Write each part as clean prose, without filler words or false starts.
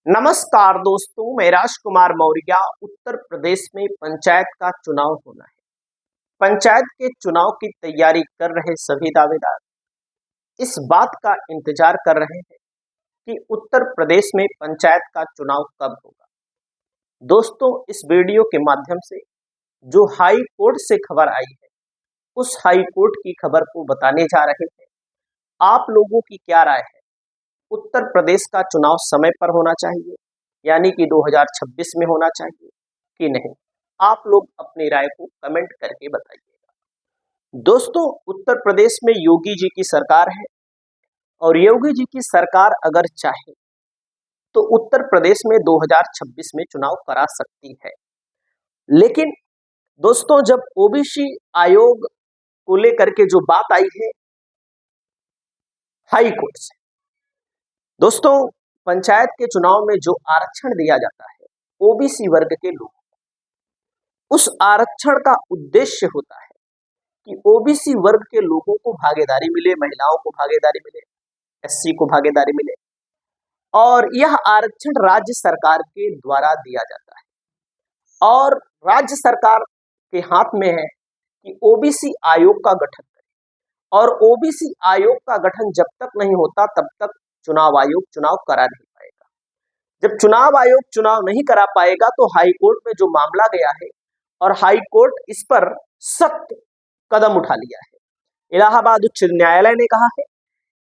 नमस्कार दोस्तों, मैं राजकुमार मौर्य। उत्तर प्रदेश में पंचायत का चुनाव होना है। पंचायत के चुनाव की तैयारी कर रहे सभी दावेदार इस बात का इंतजार कर रहे हैं कि उत्तर प्रदेश में पंचायत का चुनाव कब होगा। दोस्तों, इस वीडियो के माध्यम से जो हाई कोर्ट से खबर आई है, उस हाई कोर्ट की खबर को बताने जा रहे हैं। आप लोगों की क्या राय है? उत्तर प्रदेश का चुनाव समय पर होना चाहिए, यानी कि 2026 में होना चाहिए कि नहीं? आप लोग अपनी राय को कमेंट करके बताइएगा। दोस्तों, उत्तर प्रदेश में योगी जी की सरकार है और योगी जी की सरकार अगर चाहे तो उत्तर प्रदेश में 2026 में चुनाव करा सकती है। लेकिन दोस्तों, जब ओबीसी आयोग को लेकर के जो बात आई है हाई कोर्ट से, दोस्तों, पंचायत के चुनाव में जो आरक्षण दिया जाता है ओबीसी वर्ग के लोगों को, उस आरक्षण का उद्देश्य होता है कि ओबीसी वर्ग के लोगों को भागीदारी मिले, महिलाओं को भागीदारी मिले, एससी को भागीदारी मिले। और यह आरक्षण राज्य सरकार के द्वारा दिया जाता है और राज्य सरकार के हाथ में है कि ओबीसी आयोग का गठन करे। और ओबीसी आयोग का गठन जब तक नहीं होता तब तक चुनाव आयोग चुनाव करा नहीं पाएगा। जब चुनाव आयोग चुनाव नहीं करा पाएगा तो हाई कोर्ट में जो मामला गया है और हाई कोर्ट इस पर सख्त कदम उठा लिया है। इलाहाबाद उच्च न्यायालय ने कहा है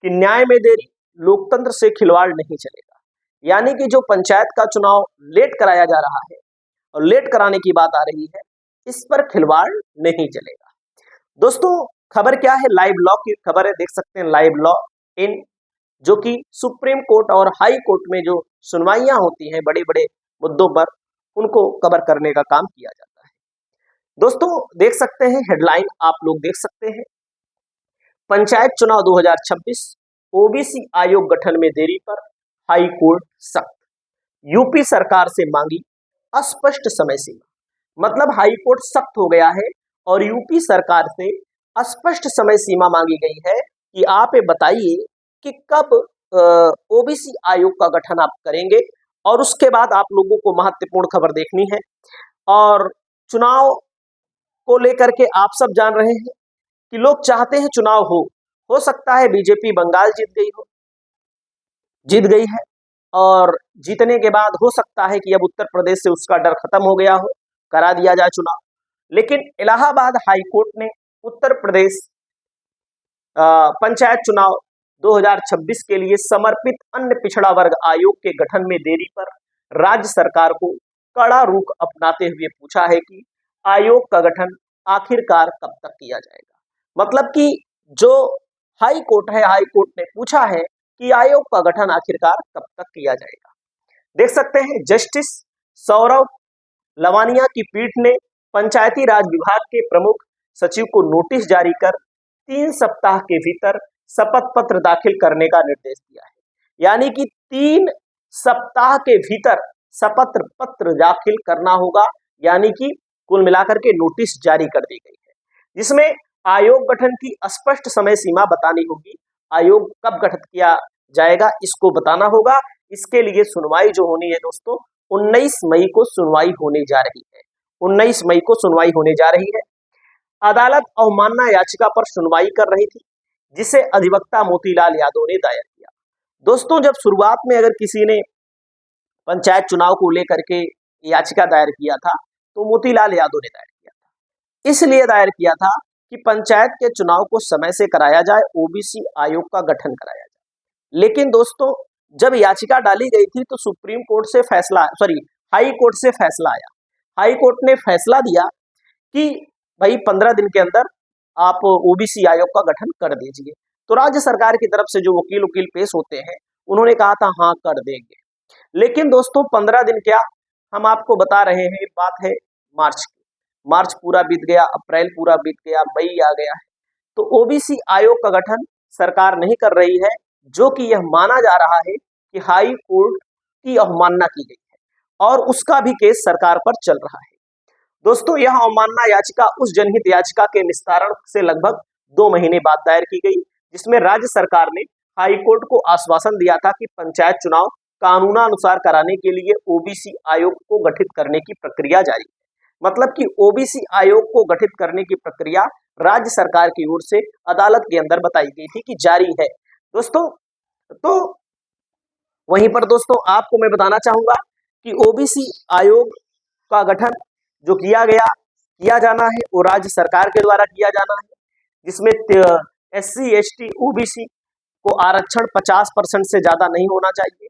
कि न्याय में देरी, लोकतंत्र से खिलवाड़ नहीं चलेगा। यानी कि जो पंचायत का चुनाव लेट कराया जा रहा है और लेट कराने की बात आ रही है, इस पर खिलवाड़ नहीं चलेगा। दोस्तों, खबर क्या है? लाइव लॉ की खबर है, देख सकते हैं लाइव लॉ इन, जो कि सुप्रीम कोर्ट और हाई कोर्ट में जो सुनवाइयां होती हैं बड़े बड़े मुद्दों पर, उनको कवर करने का काम किया जाता है। दोस्तों, देख सकते हैं हेडलाइन, आप लोग देख सकते हैं, पंचायत चुनाव 2026 ओबीसी आयोग गठन में देरी पर हाई कोर्ट सख्त, यूपी सरकार से मांगी अस्पष्ट समय सीमा। मतलब हाई कोर्ट सख्त हो गया है और यूपी सरकार से अस्पष्ट समय सीमा मांगी गई है कि आप ये बताइए कि कब ओबीसी आयोग का गठन आप करेंगे। और उसके बाद आप लोगों को महत्वपूर्ण खबर देखनी है। और चुनाव को लेकर के आप सब जान रहे हैं कि लोग चाहते हैं चुनाव हो सकता है बीजेपी बंगाल जीत गई है और जीतने के बाद हो सकता है कि अब उत्तर प्रदेश से उसका डर खत्म हो गया हो, करा दिया जाए चुनाव। लेकिन इलाहाबाद हाई कोर्ट ने उत्तर प्रदेश पंचायत चुनाव 2026 के लिए समर्पित अन्य पिछड़ा वर्ग आयोग के गठन में देरी पर राज्य सरकार को कड़ा रुख अपनाते हुए पूछा है कि आयोग का गठन आखिरकार कब तक किया जाएगा। मतलब कि जो हाई कोर्ट है, हाई कोर्ट ने पूछा है कि आयोग का गठन आखिरकार कब तक किया जाएगा। देख सकते हैं जस्टिस सौरव लवानिया की पीठ ने पंचायती राज विभाग के प्रमुख सचिव को नोटिस जारी कर 3 सप्ताह के भीतर शपथ पत्र दाखिल करने का निर्देश दिया है। यानी कि 3 सप्ताह के भीतर शपथ पत्र दाखिल करना होगा। यानी कि कुल मिलाकर के नोटिस जारी कर दी गई है, जिसमें आयोग गठन की स्पष्ट समय सीमा बतानी होगी। आयोग कब गठित किया जाएगा इसको बताना होगा। इसके लिए सुनवाई जो होनी है दोस्तों, 19 मई को सुनवाई होने जा रही है। 19 मई को सुनवाई होने जा रही है। अदालत अवमानना याचिका पर सुनवाई कर रही थी, जिसे अधिवक्ता मोतीलाल यादव ने दायर किया। दोस्तों, जब शुरुआत में अगर किसी ने पंचायत चुनाव को लेकर के याचिका दायर किया था तो मोतीलाल यादव ने दायर किया था। इसलिए दायर किया था कि पंचायत के चुनाव को समय से कराया जाए, ओबीसी आयोग का गठन कराया जाए। लेकिन दोस्तों, जब याचिका डाली गई थी तो सुप्रीम कोर्ट से हाई कोर्ट से फैसला आया। हाई कोर्ट ने फैसला दिया कि भाई 15 दिन के अंदर आप ओबीसी आयोग का गठन कर दीजिए। तो राज्य सरकार की तरफ से जो वकील पेश होते हैं, उन्होंने कहा था हाँ कर देंगे। लेकिन दोस्तों, 15 दिन क्या, हम आपको बता रहे हैं, बात है मार्च की। मार्च पूरा बीत गया, अप्रैल पूरा बीत गया, मई आ गया है। तो ओबीसी आयोग का गठन सरकार नहीं कर रही है, जो कि यह माना जा रहा है कि हाई कोर्ट की अवमानना की गई है और उसका भी केस सरकार पर चल रहा है। दोस्तों, यह अवमानना याचिका उस जनहित याचिका के निस्तारण से लगभग 2 महीने बाद दायर की गई, जिसमें राज्य सरकार ने हाई कोर्ट को आश्वासन दिया था कि पंचायत चुनाव कानूनानुसार कराने के लिए ओबीसी आयोग को गठित करने की प्रक्रिया जारी है। मतलब कि ओबीसी आयोग को गठित करने की प्रक्रिया राज्य सरकार की ओर से अदालत के अंदर बताई गई थी कि जारी है दोस्तों। तो वहीं पर दोस्तों आपको मैं बताना चाहूंगा कि ओबीसी आयोग का गठन जो किया जाना है वो राज्य सरकार के द्वारा किया जाना है, जिसमें SC ST OBC को आरक्षण 50% से ज्यादा नहीं होना चाहिए।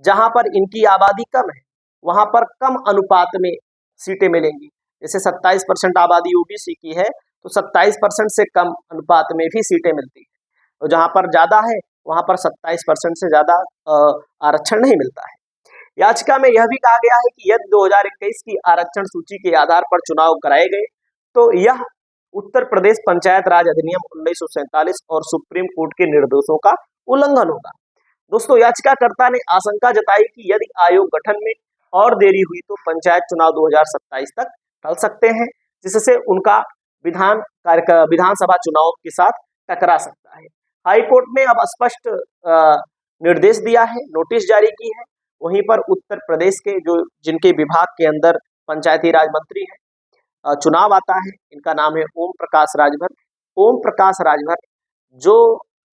जहां पर इनकी आबादी कम है वहां पर कम अनुपात में सीटें मिलेंगी। जैसे 27% आबादी ओबीसी की है तो 27% से कम अनुपात में भी सीटें मिलती है, और जहां पर ज्यादा है वहां पर 27% से ज्यादा आरक्षण नहीं मिलता है। याचिका में यह भी कहा गया है कि यदि 2021 की आरक्षण सूची के आधार पर चुनाव कराए गए तो यह उत्तर प्रदेश पंचायत राज अधिनियम 1947 और सुप्रीम कोर्ट के निर्देशों का उल्लंघन होगा। दोस्तों याचिकाकर्ता ने आशंका जताई कि यदि आयोग गठन में और देरी हुई तो पंचायत चुनाव 2027 तक टल सकते हैं, जिससे उनका विधानसभा चुनाव के साथ टकरा सकता है। हाईकोर्ट ने अब स्पष्ट निर्देश दिया है, नोटिस जारी की है। वहीं पर उत्तर प्रदेश के जो जिनके विभाग के अंदर पंचायती राज मंत्री है चुनाव आता है, इनका नाम है ओम प्रकाश राजभर। ओम प्रकाश राजभर जो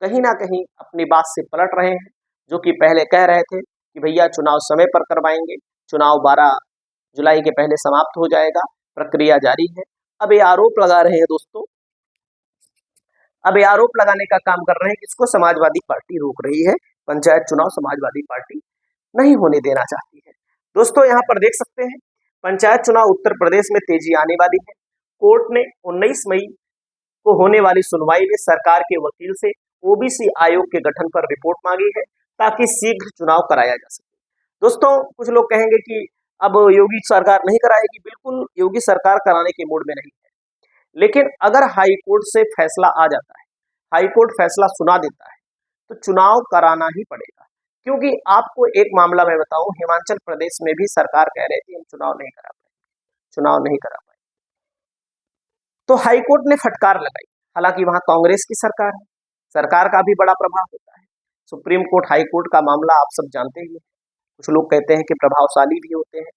कहीं ना कहीं अपनी बात से पलट रहे हैं, जो कि पहले कह रहे थे कि भैया चुनाव समय पर करवाएंगे, चुनाव 12 जुलाई के पहले समाप्त हो जाएगा, प्रक्रिया जारी है। अब ये आरोप लगा रहे हैं दोस्तों, अब ये आरोप लगाने का काम कर रहे हैं कि इसको समाजवादी पार्टी रोक रही है, पंचायत चुनाव समाजवादी पार्टी नहीं होने देना चाहती है। दोस्तों यहाँ पर देख सकते हैं पंचायत चुनाव उत्तर प्रदेश में तेजी आने वाली है। कोर्ट ने 19 मई को होने वाली सुनवाई में सरकार के वकील से ओबीसी आयोग के गठन पर रिपोर्ट मांगी है ताकि शीघ्र चुनाव कराया जा सके। दोस्तों कुछ लोग कहेंगे कि अब योगी सरकार नहीं कराएगी, बिल्कुल योगी सरकार कराने के मूड में नहीं है, लेकिन अगर हाई कोर्ट से फैसला आ जाता है, हाई कोर्ट फैसला सुना देता है तो चुनाव कराना ही पड़ेगा। क्योंकि आपको एक मामला मैं बताऊं, हिमाचल प्रदेश में भी सरकार कह रही थी हम चुनाव नहीं करा पाए, तो हाई कोर्ट ने फटकार लगाई। हालांकि वहां कांग्रेस की सरकार है, सरकार का भी बड़ा प्रभाव होता है। सुप्रीम कोर्ट हाई कोर्ट का मामला आप सब जानते ही हैं, कुछ लोग कहते हैं कि प्रभावशाली भी होते हैं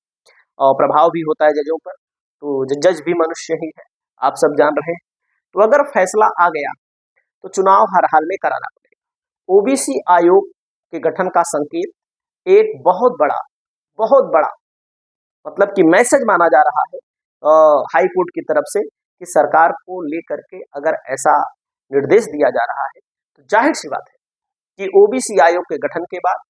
और प्रभाव भी होता है जजों पर, तो जज भी मनुष्य ही है, आप सब जान रहे हैं। तो अगर फैसला आ गया तो चुनाव हर हाल में कराना पड़ेगा। ओबीसी आयोग के गठन का संकेत एक बहुत बड़ा मतलब कि मैसेज माना जा रहा है हाई कोर्ट की तरफ से कि सरकार को लेकर के अगर ऐसा निर्देश दिया जा रहा है तो जाहिर सी बात है कि ओबीसी आयोग के गठन के बाद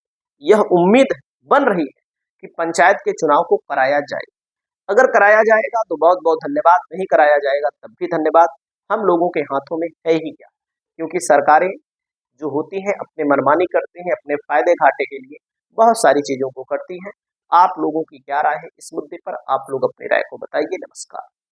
यह उम्मीद बन रही है कि पंचायत के चुनाव को कराया जाए। अगर कराया जाएगा तो बहुत बहुत धन्यवाद, नहीं कराया जाएगा तब भी धन्यवाद, हम लोगों के हाथों में है ही क्या, क्योंकि सरकारें जो होती हैं अपने मनमानी करती हैं, अपने फायदे घाटे के लिए बहुत सारी चीजों को करती हैं। आप लोगों की क्या राय है इस मुद्दे पर, आप लोग अपनी राय को बताइए। नमस्कार।